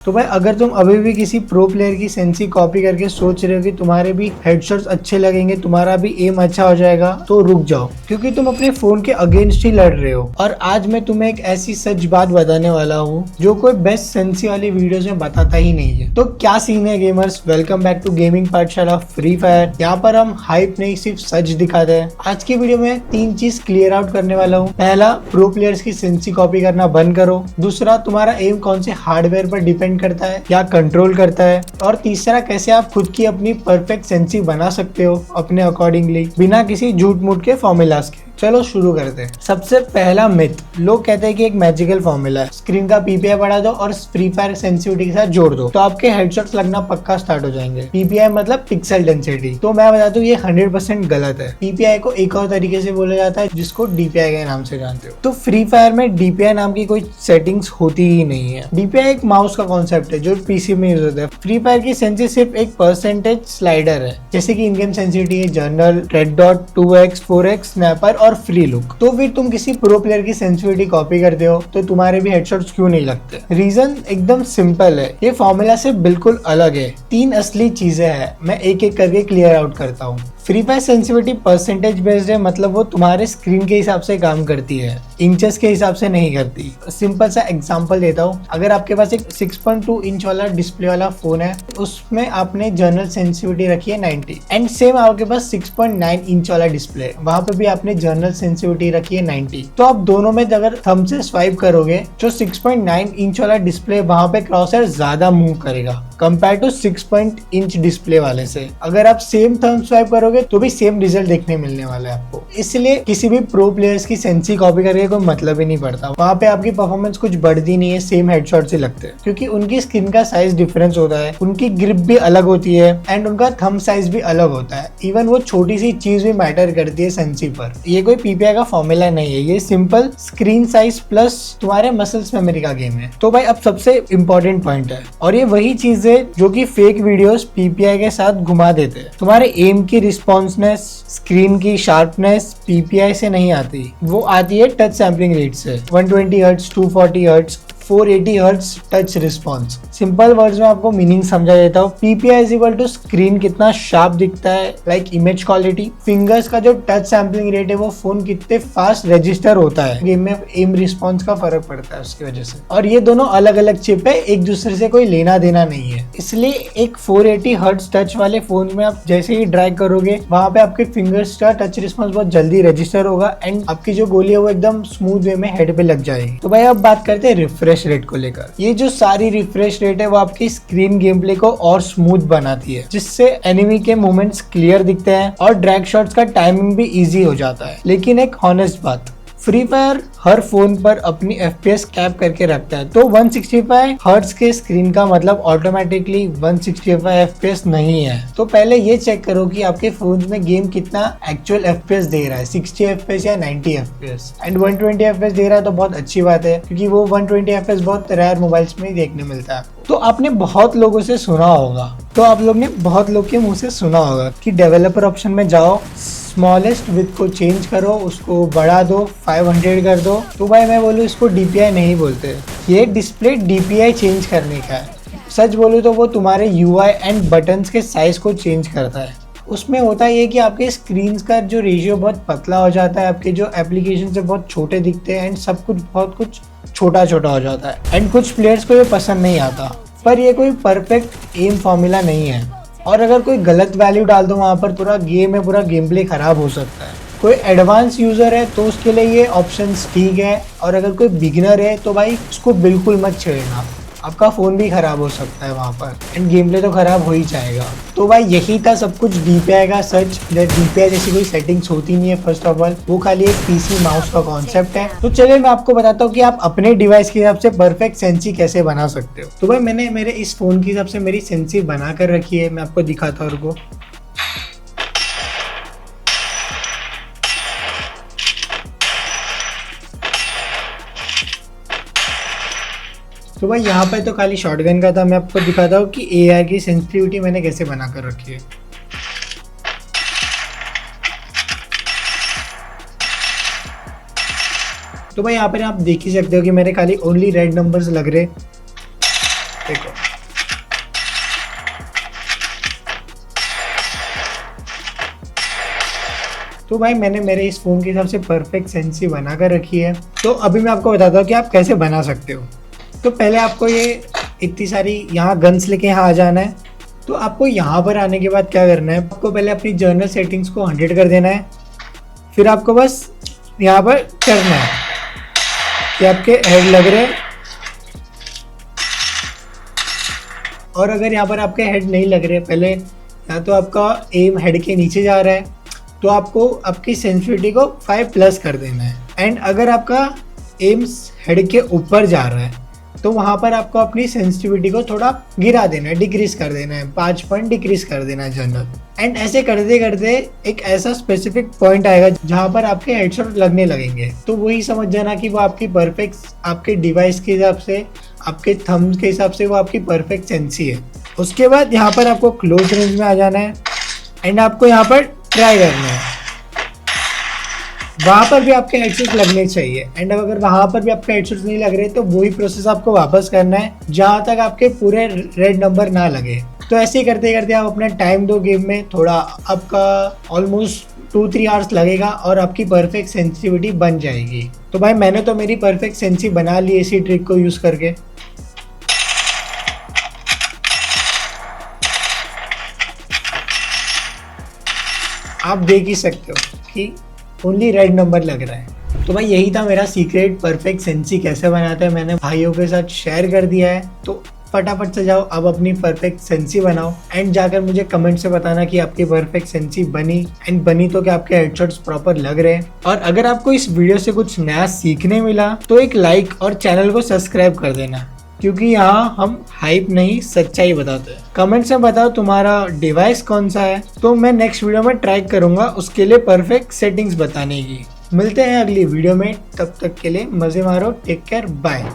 तो भाई अगर तुम अभी भी किसी प्रो प्लेयर की सेंसी कॉपी करके सोच रहे हो कि तुम्हारे भी हेडशॉट्स अच्छे लगेंगे, तुम्हारा भी एम अच्छा हो जाएगा, तो रुक जाओ, क्योंकि तुम अपने फोन के अगेंस्ट ही लड़ रहे हो। और आज मैं तुम्हें एक ऐसी सच बात बताने वाला हूँ जो कोई बेस्ट सेंसी वाली वीडियोस में बताता ही नहीं है। तो क्या सीन है gamers, welcome back to gaming Pathshala Free Fire. यहाँ पर हम हाइप नहीं सिर्फ सच दिखाते हैं। आज की वीडियो में 3 चीज क्लियर आउट करने वाला हूँ। पहला, प्रो प्लेयर्स की सेंसी कॉपी करना बंद करो। दूसरा, तुम्हारा एम कौन से हार्डवेयर पर डिपेंड करता है या कंट्रोल करता है। और तीसरा, कैसे आप खुद की अपनी परफेक्ट सेंसी बना सकते हो अपने अकॉर्डिंगली, बिना किसी झूठ मूठ के फॉर्मूलाज के। चलो शुरू करते हैं। सबसे पहला मिथ, लोग कहते हैं कि एक मैजिकल फॉर्मूला है, स्क्रीन का पीपीआई बढ़ा दो और फ्री फायर सेंसिटिविटी के साथ जोड़ दो तो आपके हेडशॉट्स लगना पक्का स्टार्ट हो जाएंगे। पीपीआई मतलब पिक्सल डेंसिटी। तो मैं बताता हूँ ये 100% गलत है। पीपीआई को एक और तरीके से बोला जाता है जिसको डीपीआई के नाम से जानते हो। तो फ्री फायर में डीपीआई नाम की कोई सेटिंग्स होती ही नहीं है। डीपीआई एक माउस का कॉन्सेप्ट है जो पीसी में यूज होता है। फ्री फायर की सेंसी सिर्फ एक परसेंटेज स्लाइडर है, जैसे कि इन गेम सेंसिटिविटी है journal, red dot, 2x, 4x, snapper और फ्री लुक। तो फिर तुम किसी प्रो प्लेयर की सेंसिटिविटी कॉपी करते हो तो तुम्हारे भी हेडशॉट्स क्यों नहीं लगते? रीजन एकदम सिंपल है, ये फॉर्मूला से बिल्कुल अलग है। 3 असली चीजें हैं, मैं एक एक करके क्लियर आउट करता हूँ। Free fire sensitivity percentage based है, मतलब वो तुम्हारे स्क्रीन के हिसाब से काम करती है, इंचेस के हिसाब से नहीं करती। सिंपल सा एग्जांपल देता हूँ। अगर आपके पास एक 6.2 इंच वाला डिस्प्ले वाला फोन है, उसमें आपने जनरल सेंसिटिविटी रखी है 90, एंड सेम आपके पास 6.9 इंच वाला डिस्प्ले, वहां पे भी आपने जनरल सेंसिटिविटी रखी है 90। तो आप दोनों में अगर थंब से स्वाइप करोगे, जो 6.9 इंच वाला डिस्प्ले वहां पे क्रॉसर ज्यादा मूव करेगा कंपेयर टू 6 इंच डिस्प्ले वाले से। अगर आप सेम थंब स्वाइप करोगे तो भी सेम रिजल्ट देखने मिलने वाला है आपको। इसलिए किसी भी प्रो प्लेयर्स की सेंसी कॉपी करके कोई मतलब ही नहीं पड़ता। वहां पे आपकी परफॉर्मेंस कुछ बढ़ती नहीं है, सेम हेडशॉट से लगते हैं, क्योंकि उनकी स्किन का साइज डिफरेंस होता है, उनकी ग्रिप भी अलग होती है एंड उनका थंब साइज भी अलग होता है। इवन वो छोटी सी चीज भी मैटर करती है सेंसी पर। ये कोई पीपीआई का फॉर्मूला नहीं है, ये सिंपल स्क्रीन साइज प्लस तुम्हारे मसल्स मेमोरी का गेम है। तो भाई अब सबसे इंपॉर्टेंट पॉइंट है, और ये वही चीज है जो कि फेक वीडियोस पीपीआई के साथ घुमा देते हैं। तुम्हारे एम की रिस्पॉन्सनेस, स्क्रीन की शार्पनेस पीपीआई से नहीं आती, वो आती है टच सैम्पलिंग रेट से। 120 hertz, 240 hertz, 480 hertz touch response. Simple words में आपको मीनिंग समझा देता हूँ। PPI is equal to screen कितना शार्प दिखता है, लाइक इमेज क्वालिटी। फिंगर्स का जो टच सैम्पलिंग रेट है, वो फोन कितने फास्ट रजिस्टर होता है। गेम में एम रिस्पॉन्स का फर्क पड़ता है उसकी वजह से। और ये दोनों अलग अलग चिप है, एक दूसरे से कोई लेना देना नहीं है। इसलिए एक 480 हर्ट्ज टच वाले फोन में आप जैसे ही ड्रैग करोगे, वहां पे आपके फिंगर्स का टच रिस्पॉन्स बहुत जल्दी रजिस्टर होगा एंड आपकी जो गोली है वो एकदम स्मूथ वे में हेड पे लग जाएगी। तो भाई अब बात करते हैं रिफ्रेश रेट को लेकर। ये जो सारी रिफ्रेश रेट है वो आपकी स्क्रीन गेम प्ले को और स्मूथ बनाती है, जिससे एनिमी के मूवमेंट्स क्लियर दिखते हैं और ड्रैग शॉट्स का टाइमिंग भी इजी हो जाता है। लेकिन एक हॉनेस्ट बात, फ्री फायर हर फोन पर अपनी FPS कैप करके रखता है, तो 165 हर्ट्ज के स्क्रीन का मतलब ऑटोमेटिकली 165 FPS नहीं है। तो पहले ये चेक करो कि आपके फोन में गेम कितना एक्चुअल FPS दे रहा है, 60 FPS या 90 FPS। एंड 120 FPS दे रहा है तो बहुत अच्छी बात है, क्योंकि वो 120 FPS बहुत रेयर मोबाइल्स में ही देखने मिलता है। तो आपने बहुत लोगों से सुना होगा, तो आप लोग ने बहुत लोग के मुंह से सुना होगा कि डेवलपर ऑप्शन में जाओ, स्मॉलेस्ट विड्थ को चेंज करो, उसको बढ़ा दो, 500 कर दो। तो भाई मैं बोलूँ इसको डीपीआई नहीं बोलते, ये डिस्प्ले डीपीआई चेंज करने का है। सच बोलूँ तो वो तुम्हारे यूआई एंड बटन्स के साइज को चेंज करता है। उसमें होता है ये कि आपके स्क्रीन का जो रेशियो बहुत पतला हो जाता है, आपके जो एप्लीकेशन से बहुत छोटे दिखते हैं एंड सब कुछ बहुत कुछ छोटा छोटा हो जाता है एंड कुछ प्लेयर्स को ये पसंद नहीं आता। पर ये कोई परफेक्ट एम फॉर्मूला नहीं है, और अगर कोई गलत वैल्यू डाल दो वहाँ पर, पूरा गेम प्ले खराब हो सकता है। कोई एडवांस यूजर है तो उसके लिए ये ऑप्शंस ठीक है, और अगर कोई बिगिनर है तो भाई उसको बिल्कुल मत छेड़ना, आपका फोन भी खराब हो सकता है वहाँ पर एंड गेम प्ले तो खराब हो ही जाएगा। तो भाई यही था सब कुछ डीपीआई का सच। डीपीआई जैसी कोई सेटिंग्स होती नहीं है। फर्स्ट ऑफ ऑल वो खाली एक पीसी माउस का कॉन्सेप्ट है। तो चलिए मैं आपको बताता हूँ कि आप अपने डिवाइस के हिसाब से परफेक्ट सेंसी कैसे बना सकते हो। तो भाई मैंने मेरे इस फोन के हिसाब से मेरी सेंसी बना कर रखी है, मैं आपको दिखाता हूँ। रुको, तो भाई यहाँ पे तो खाली शॉटगन का था, मैं आपको दिखाता हूँ कि एआई की सेंसिटिविटी मैंने कैसे बना कर रखी है। तो भाई यहाँ पे आप देख ही सकते हो कि मेरे खाली ओनली रेड नंबर्स लग रहे देखो तो भाई मैंने मेरे इस फ़ोन के हिसाब से परफेक्ट सेंसी बना कर रखी है। तो अभी मैं आपको बताता हूँ कि आप कैसे बना सकते हो। तो पहले आपको ये इतनी सारी यहाँ गन्स लेके यहाँ आ जाना है। तो आपको यहाँ पर आने के बाद क्या करना है, आपको पहले अपनी जर्नल सेटिंग्स को 100 कर देना है। फिर आपको बस यहाँ पर करना है कि आपके हेड लग रहे हैं, और अगर यहाँ पर आपके हेड नहीं लग रहे, पहले या तो आपका एम हेड के नीचे जा रहा है तो आपको आपकी सेंसिटिविटी को 5+ कर देना है। एंड अगर आपका एम्स हेड के ऊपर जा रहा है तो वहाँ पर आपको अपनी सेंसिटिविटी को थोड़ा गिरा देना है, डिक्रीज कर देना है, 5 पॉइंट डिक्रीज कर देना है जनरल। एंड ऐसे करते करते एक ऐसा स्पेसिफिक पॉइंट आएगा जहाँ पर आपके हेडशॉट लगने लगेंगे। तो वही समझ जाना कि वो आपकी परफेक्ट, आपके डिवाइस के हिसाब से, आपके थंब के हिसाब से वो आपकी परफेक्ट सेंसी है। उसके बाद यहाँ पर आपको क्लोज रेंज में आ जाना है एंड आपको यहाँ पर ट्राई करना है। वहाँ पर भी आपके हेडशॉट लगने चाहिए। एंड अगर वहाँ पर भी आपके हेडशॉट नहीं लग रहे तो वही प्रोसेस आपको वापस करना है जहाँ तक आपके पूरे रेड नंबर ना लगे। तो ऐसे ही करते करते आप अपना टाइम दो गेम में, थोड़ा आपका ऑलमोस्ट 2-3 आवर्स लगेगा और आपकी परफेक्ट सेंसिटिविटी बन जाएगी। तो भाई मैंने तो मेरी परफेक्ट सेंसी बना ली इसी ट्रिक को यूज़ करके। आप देख ही सकते हो कि ओनली रेड नंबर लग रहा है। तो भाई यही था मेरा सीक्रेट परफेक्ट सेंसी कैसे बनाते हैं, मैंने भाइयों के साथ शेयर कर दिया है। तो फटाफट से जाओ अब अपनी परफेक्ट सेंसी बनाओ एंड जाकर मुझे कमेंट से बताना कि आपकी परफेक्ट सेंसी बनी, एंड बनी तो क्या आपके हेडशॉट्स प्रॉपर लग रहे हैं। और अगर आपको इस वीडियो से कुछ नया सीखने मिला तो एक लाइक और चैनल को सब्सक्राइब कर देना, क्योंकि यहाँ हम हाइप नहीं सच्चाई बताते हैं। कमेंट से बताओ तुम्हारा डिवाइस कौन सा है, तो मैं नेक्स्ट वीडियो में ट्राई करूंगा उसके लिए परफेक्ट सेटिंग्स बताने की। मिलते हैं अगली वीडियो में, तब तक के लिए मजे मारो, टेक केयर, बाय।